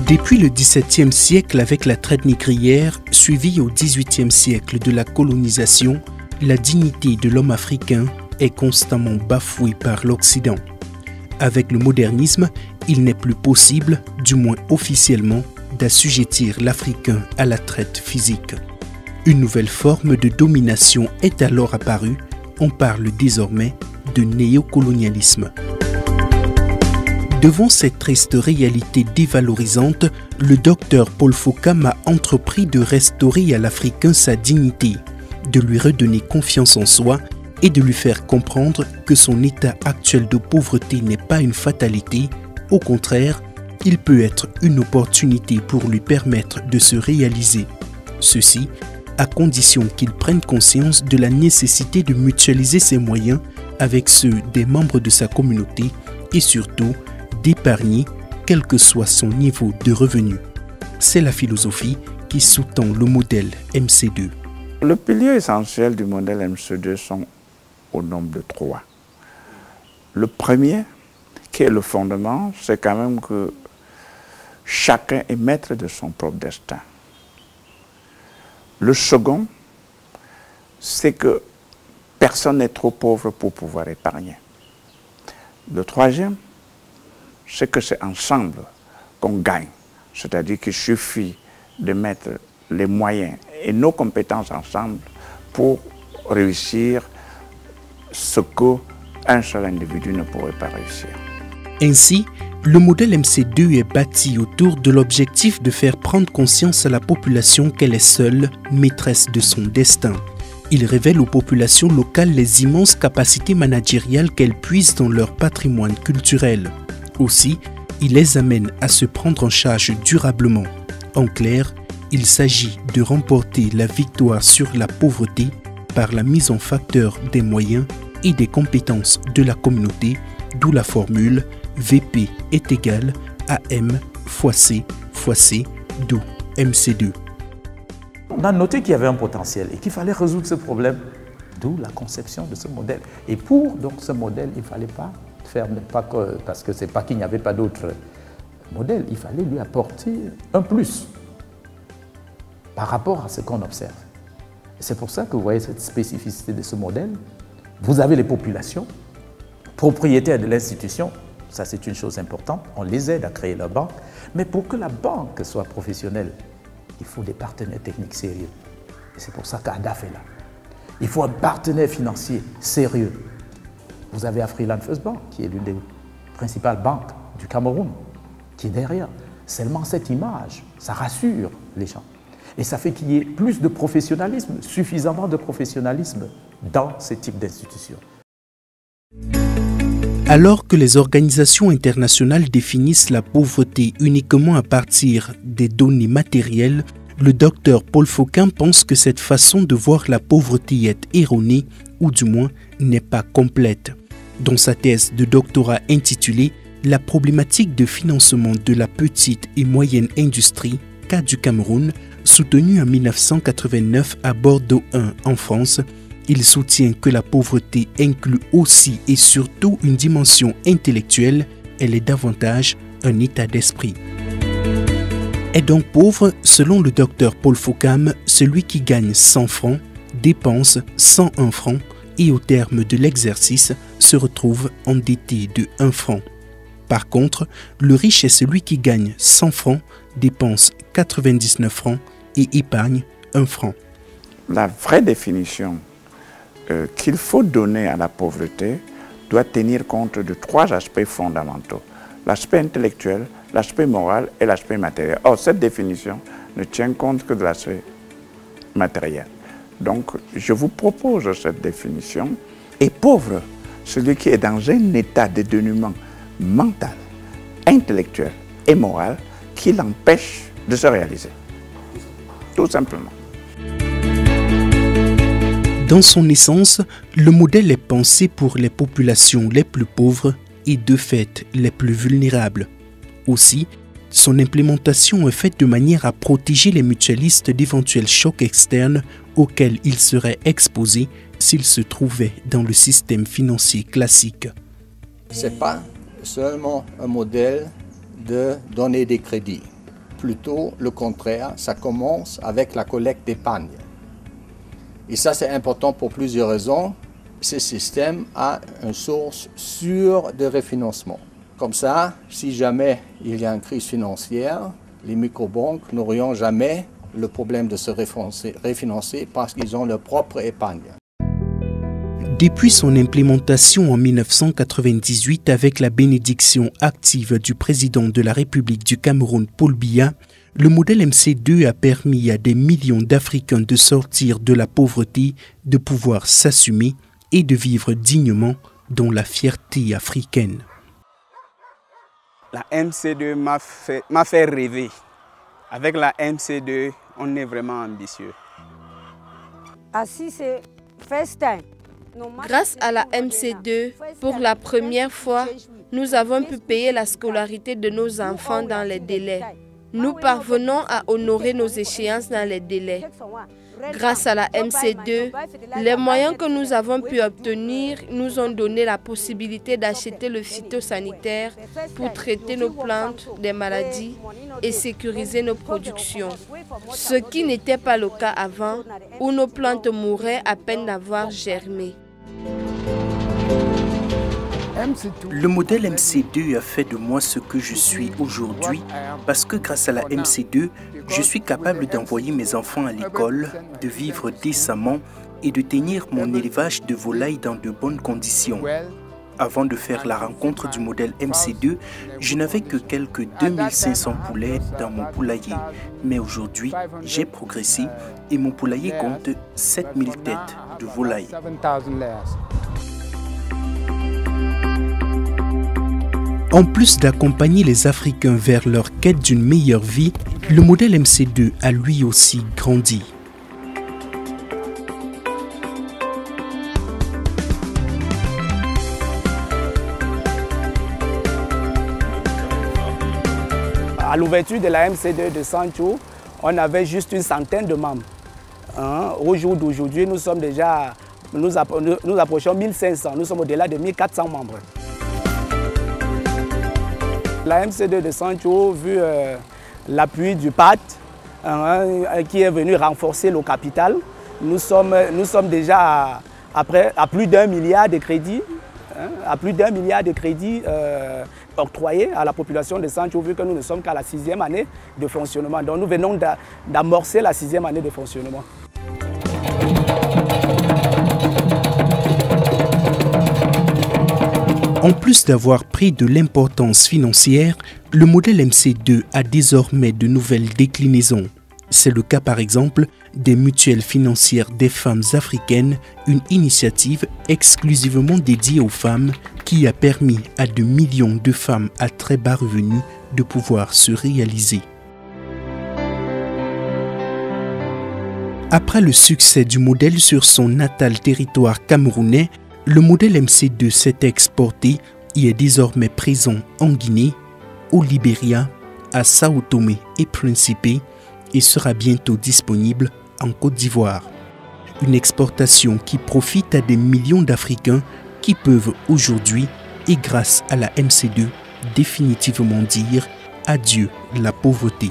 Depuis le XVIIe siècle avec la traite négrière, suivie au XVIIIe siècle de la colonisation, la dignité de l'homme africain est constamment bafouée par l'Occident. Avec le modernisme, il n'est plus possible, du moins officiellement, d'assujettir l'Africain à la traite physique. Une nouvelle forme de domination est alors apparue, on parle désormais de néocolonialisme. Devant cette triste réalité dévalorisante, le docteur Paul Fokam a entrepris de restaurer à l'Africain sa dignité, de lui redonner confiance en soi et de lui faire comprendre que son état actuel de pauvreté n'est pas une fatalité. Au contraire, il peut être une opportunité pour lui permettre de se réaliser. Ceci à condition qu'il prenne conscience de la nécessité de mutualiser ses moyens avec ceux des membres de sa communauté et surtout d'épargner quel que soit son niveau de revenu. C'est la philosophie qui sous-tend le modèle MC2. Le pilier essentiel du modèle MC2 sont au nombre de 3. Le premier, qui est le fondement, c'est quand même que chacun est maître de son propre destin. Le second, c'est que personne n'est trop pauvre pour pouvoir épargner. Le troisième, c'est que c'est ensemble qu'on gagne. C'est-à-dire qu'il suffit de mettre les moyens et nos compétences ensemble pour réussir ce qu'un seul individu ne pourrait pas réussir. Ainsi, le modèle MC2 est bâti autour de l'objectif de faire prendre conscience à la population qu'elle est seule maîtresse de son destin. Il révèle aux populations locales les immenses capacités managériales qu'elles puisent dans leur patrimoine culturel. Aussi, il les amène à se prendre en charge durablement. En clair, il s'agit de remporter la victoire sur la pauvreté par la mise en facteur des moyens et des compétences de la communauté, d'où la formule VP est égal à M fois C fois C, d'où MC2. On a noté qu'il y avait un potentiel et qu'il fallait résoudre ce problème, d'où la conception de ce modèle. Et pour donc ce modèle, il ne fallait pas faire, parce que c'est pas qu'il n'y avait pas d'autre modèle, il fallait lui apporter un plus par rapport à ce qu'on observe. C'est pour ça que vous voyez cette spécificité de ce modèle. Vous avez les populations, propriétaires de l'institution, ça c'est une chose importante, on les aide à créer leur banque, mais pour que la banque soit professionnelle, il faut des partenaires techniques sérieux. Et c'est pour ça qu'ADAF est là. Il faut un partenaire financier sérieux. Vous avez Afriland First Bank, qui est l'une des principales banques du Cameroun, qui est derrière. Seulement cette image, ça rassure les gens. Et ça fait qu'il y ait plus de professionnalisme, suffisamment de professionnalisme dans ce type d'institutions. Alors que les organisations internationales définissent la pauvreté uniquement à partir des données matérielles, le docteur Paul Fokam pense que cette façon de voir la pauvreté est erronée, ou du moins n'est pas complète. Dans sa thèse de doctorat intitulée « La problématique de financement de la petite et moyenne industrie, cas du Cameroun », soutenue en 1989 à Bordeaux 1 en France, il soutient que la pauvreté inclut aussi et surtout une dimension intellectuelle, elle est davantage un état d'esprit. Est donc pauvre, selon le docteur Paul Fokam, celui qui gagne 100 francs, dépense 101 francs et au terme de l'exercice se retrouve endetté de 1 franc. Par contre, le riche est celui qui gagne 100 francs, dépense 99 francs et épargne 1 franc. La vraie définition qu'il faut donner à la pauvreté doit tenir compte de 3 aspects fondamentaux. L'aspect intellectuel, l'aspect moral et l'aspect matériel. Or, cette définition ne tient compte que de l'aspect matériel. Donc, je vous propose cette définition. Et pauvre, celui qui est dans un état de dénuement mental, intellectuel et moral qui l'empêche de se réaliser. Tout simplement. Dans son essence, le modèle est pensé pour les populations les plus pauvres et de fait les plus vulnérables. Aussi, son implémentation est faite de manière à protéger les mutualistes d'éventuels chocs externes auxquels ils seraient exposés s'ils se trouvaient dans le système financier classique. Ce n'est pas seulement un modèle de donner des crédits. plutôt le contraire, ça commence avec la collecte d'épargne. Et ça, c'est important pour plusieurs raisons. Ce système a une source sûre de refinancement. Comme ça, si jamais il y a une crise financière, les microbanques n'auront jamais le problème de se refinancer parce qu'ils ont leur propre épargne. Depuis son implémentation en 1998 avec la bénédiction active du président de la République du Cameroun, Paul Biya, le modèle MC2 a permis à des millions d'Africains de sortir de la pauvreté, de pouvoir s'assumer et de vivre dignement dans la fierté africaine. La MC2 m'a fait rêver. Avec la MC2, on est vraiment ambitieux. Grâce à la MC2, pour la première fois, nous avons pu payer la scolarité de nos enfants dans les délais. Nous parvenons à honorer nos échéances dans les délais. Grâce à la MC2, les moyens que nous avons pu obtenir nous ont donné la possibilité d'acheter le phytosanitaire pour traiter nos plantes des maladies et sécuriser nos productions. Ce qui n'était pas le cas avant, où nos plantes mouraient à peine d'avoir germé. Le modèle MC2 a fait de moi ce que je suis aujourd'hui parce que grâce à la MC2, je suis capable d'envoyer mes enfants à l'école, de vivre décemment et de tenir mon élevage de volailles dans de bonnes conditions. Avant de faire la rencontre du modèle MC2, je n'avais que quelques 2500 poulets dans mon poulailler. Mais aujourd'hui, j'ai progressé et mon poulailler compte 7000 têtes de volailles. En plus d'accompagner les Africains vers leur quête d'une meilleure vie, le modèle MC2 a lui aussi grandi. À l'ouverture de la MC2 de Sancho, on avait juste une centaine de membres. Au jour d'aujourd'hui, nous sommes déjà, nous approchons 1500, nous sommes au-delà de 1400 membres. La MC2 de Sancho, vu l'appui du PAT, qui est venu renforcer le capital, nous sommes déjà à plus d'1 milliard de crédits, octroyés à la population de Sancho, vu que nous ne sommes qu'à la 6e année de fonctionnement. Donc nous venons d'amorcer la 6e année de fonctionnement. En plus d'avoir pris de l'importance financière, le modèle MC2 a désormais de nouvelles déclinaisons. C'est le cas par exemple des mutuelles financières des femmes africaines, une initiative exclusivement dédiée aux femmes qui a permis à de millions de femmes à très bas revenus de pouvoir se réaliser. Après le succès du modèle sur son natal territoire camerounais, le modèle MC2 s'est exporté et est désormais présent en Guinée, au Libéria, à Sao Tomé et Principe et sera bientôt disponible en Côte d'Ivoire. Une exportation qui profite à des millions d'Africains qui peuvent aujourd'hui, et grâce à la MC2, définitivement dire adieu la pauvreté.